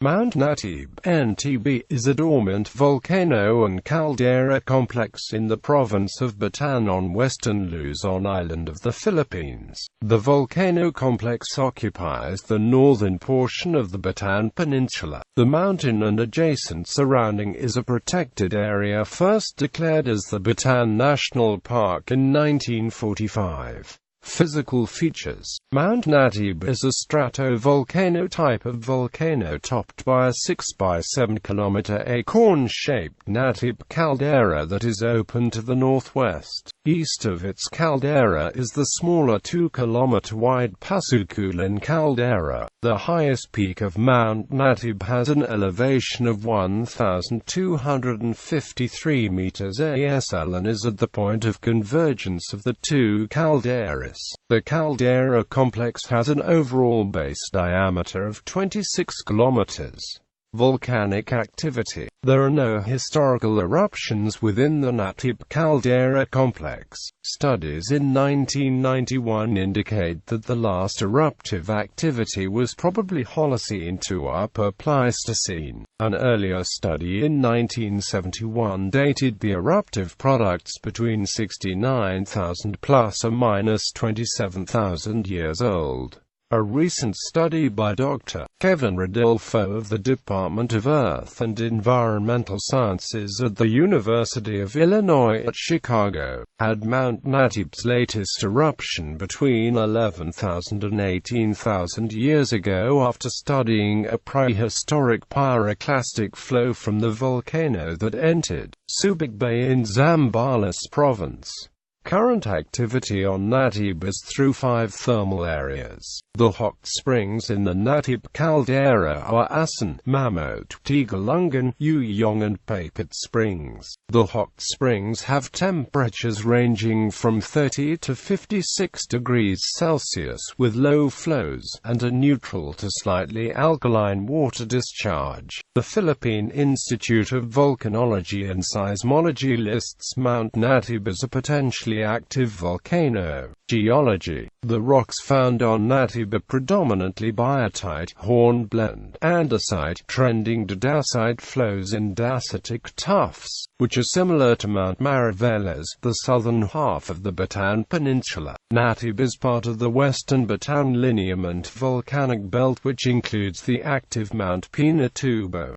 Mount Natib, NTB, is a dormant volcano and caldera complex in the province of Bataan on western Luzon Island of the Philippines. The volcano complex occupies the northern portion of the Bataan Peninsula. The mountain and adjacent surrounding is a protected area first declared as the Bataan National Park in 1945. Physical features. Mount Natib is a stratovolcano type of volcano topped by a 6 by 7 km acorn-shaped Natib caldera that is open to the northwest. East of its caldera is the smaller 2 km wide Pasukulan caldera. The highest peak of Mount Natib has an elevation of 1,253 meters ASL and is at the point of convergence of the two calderas. The caldera complex has an overall base diameter of 26 kilometers. Volcanic activity. There are no historical eruptions within the Natib caldera complex. Studies in 1991 indicate that the last eruptive activity was probably Holocene to Upper Pleistocene. An earlier study in 1971 dated the eruptive products between 69,000 plus or minus 27,000 years old. A recent study by Dr. Kevin Rodolfo of the Department of Earth and Environmental Sciences at the University of Illinois at Chicago had Mount Natib's latest eruption between 11,000 and 18,000 years ago after studying a prehistoric pyroclastic flow from the volcano that entered Subic Bay in Zambales province. Current activity on Natib is through 5 thermal areas. The hot springs in the Natib caldera are Asan, Mamot, Tigalungan, Uyong and Papit springs. The hot springs have temperatures ranging from 30 to 56 degrees Celsius with low flows, and a neutral to slightly alkaline water discharge. The Philippine Institute of Volcanology and Seismology lists Mount Natib as a potentially active volcano. Geology. The rocks found on Natib are predominantly biotite, hornblende, andesite, trending to dacite flows in dacitic tuffs, which are similar to Mount Mariveles, the southern half of the Bataan Peninsula. Natib is part of the western Bataan lineament volcanic belt which includes the active Mount Pinatubo.